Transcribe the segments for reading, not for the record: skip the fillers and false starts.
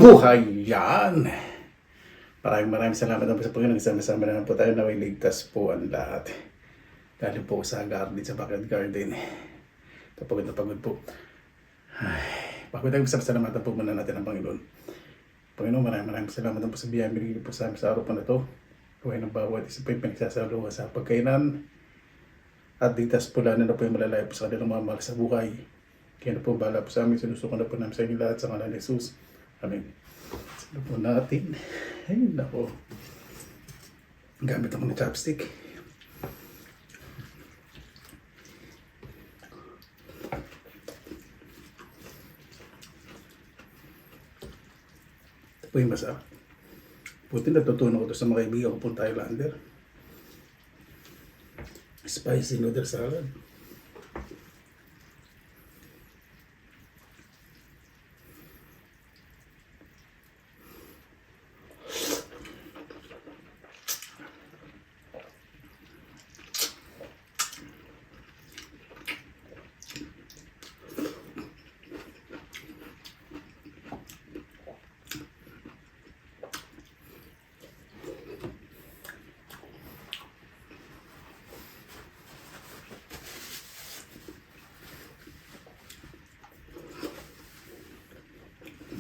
buhay yan. Maraming salamat po sa Panginoon. Sama-sama na po tayo na may ligtas po ang lahat. Dahil po sa garden, sa backyard garden. Pagod na pagod po. Ay, pagod tayo, salamatan po muna natin ang Panginoon. Panginoon, maraming salamat po sa biyaya binigay po sa amin sa araw po na ito. Huwag ng bawat isa po yung pinagsasaluhan sa pagkainan. At ligtas po lalo na po yung malalayo po sa kanilang mga mahal sa buhay. Kaya na po bahala po sa amin. Sinusukan na po namin sa inyo lahat sa ngalan ni Jesus. Amen. Sino po natin? Ay, nako. Gamit ako ng chopstick. Ito po yung masarap. Puti natutunan ko ito sa mga kaibigan ko pong Thailander. Spicy noodle salad.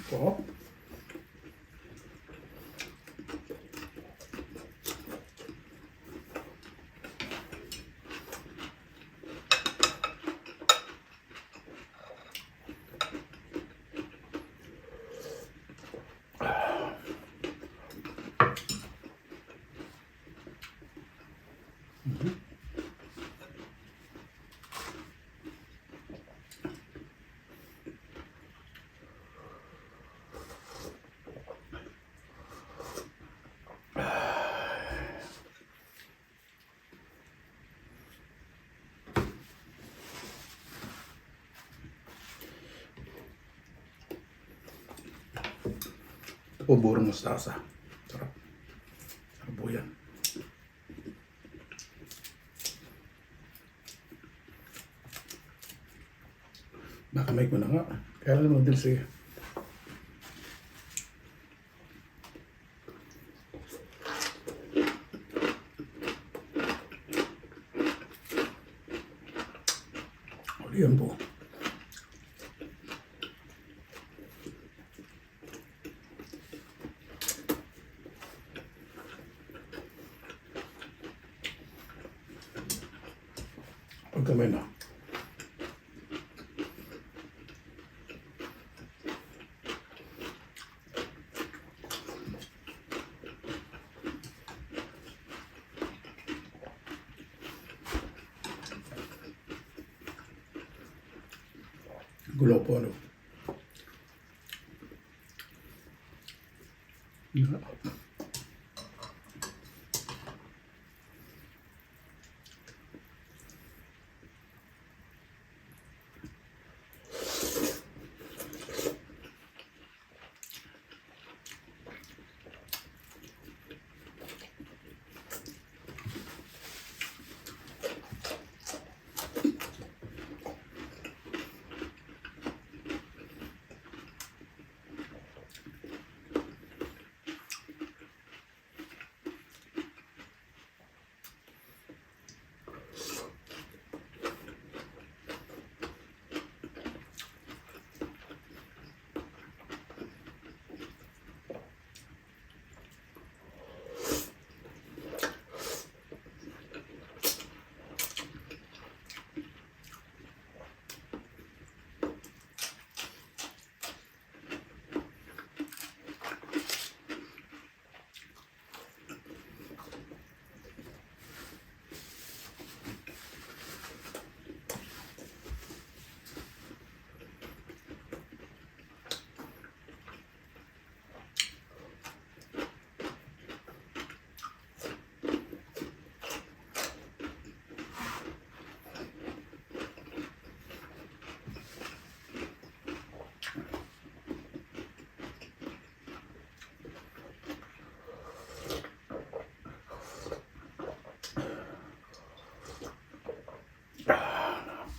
Po. O burong mustasa. Sarap. Sarap po yan. Nakamay ko na nga. Kaya lang noodles eh. Yan po. Pagkamay na. Gulo po ano.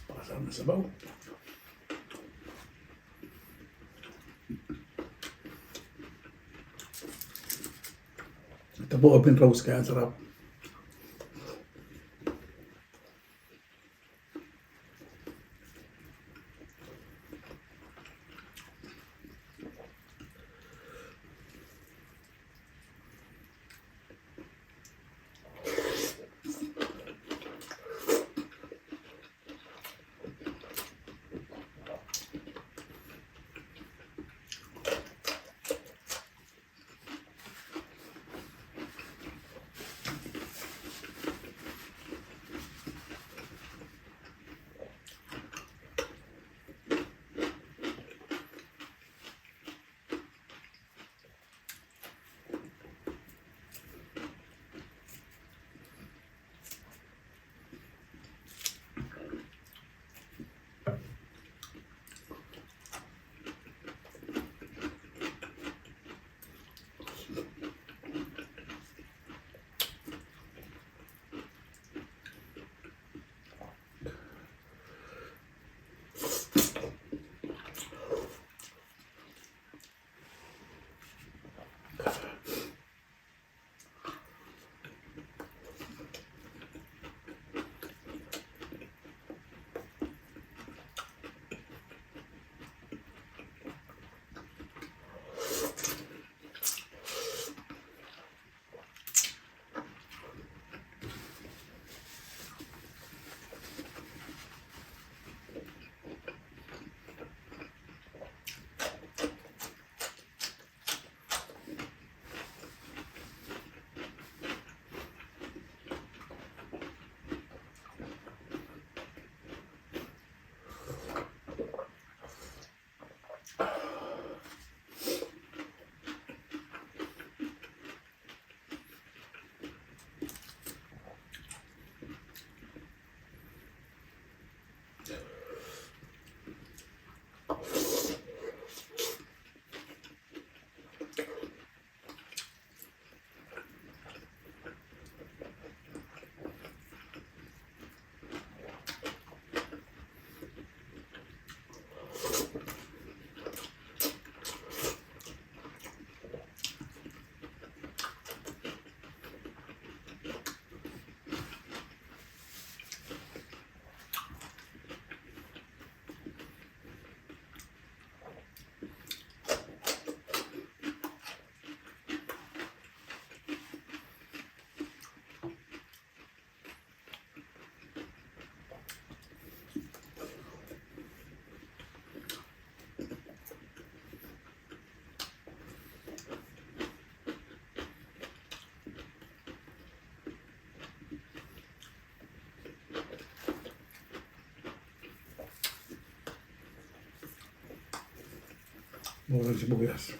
Pakasama sa sabaw. Ito po open roast kaya ang sarap. Mura ng sibuyas.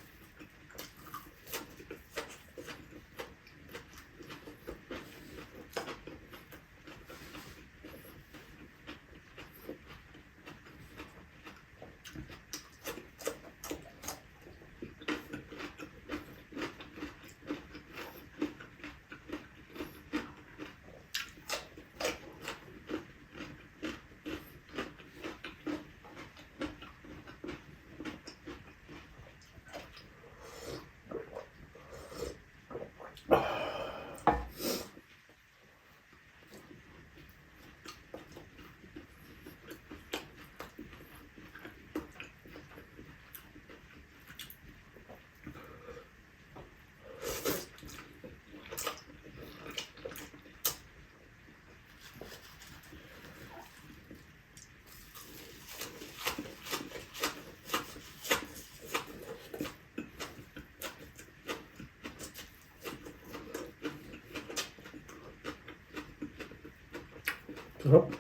Sarap.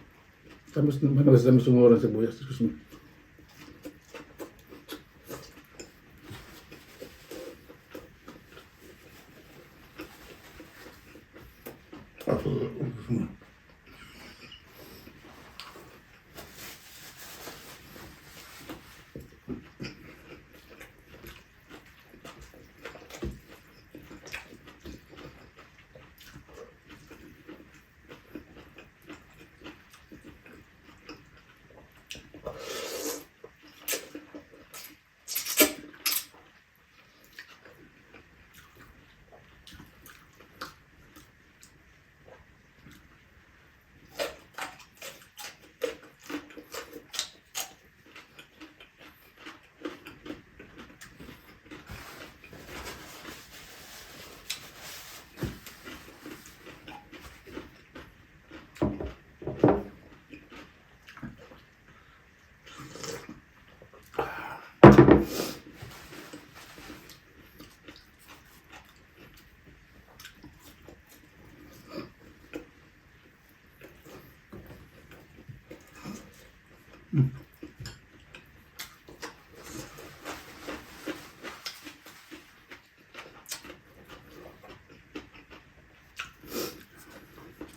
Tamis sumura ng sibuyas. Excuse me.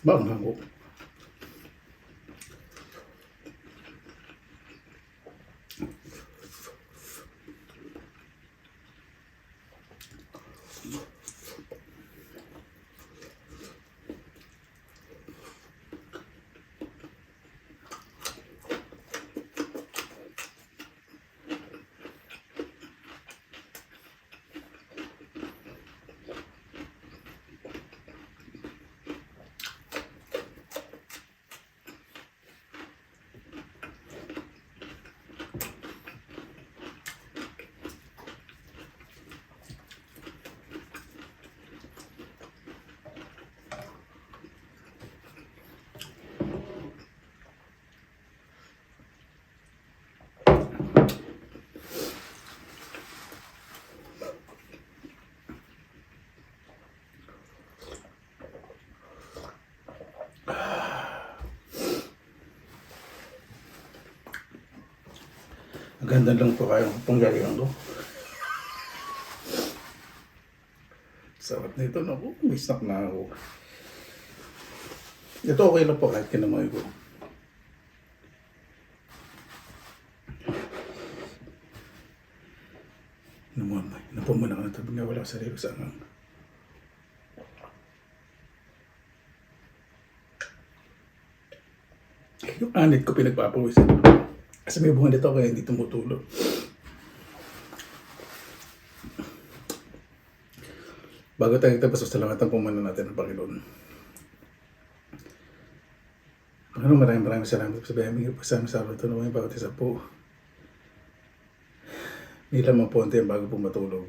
Maanghang ko. Ang ganda lang po kayo panggalian ko. Sarap nito na po. May snack na ako. Ito okay lang po kahit kinamoy ko. Napumuna ka na tabi nga wala sa sarili sa angang. Yung anit ko pinagpapawisan. Kasi may bunga dito kaya hindi tumutulo. Bago tayo tapos, salamatan po muna natin ang Panginoon. Panginoon, maraming salamat po sa biyaya po sa aming araw ito naman yung bawat isa po. Hindi lamang po ang bago po matulog.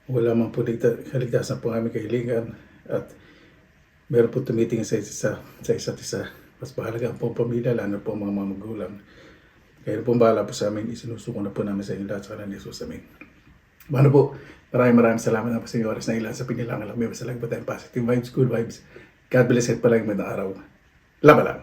Wala man po kaligtasan po aming kahilingan at meron po tumitingin sa isa't isa. Mas mahalaga po ang pamilya, lalo po ang mga magulang. Kaya po bahala po sa amin, isinusuko na po namin sa inyo lahat sa kanan ni Jesus. Amen. Mano po, maraming salamat na po sa inyo oras na ilan sa pinilangan lang. May masalang po tayong positive vibes, good vibes. God bless at palagi magandang araw. Laban lang.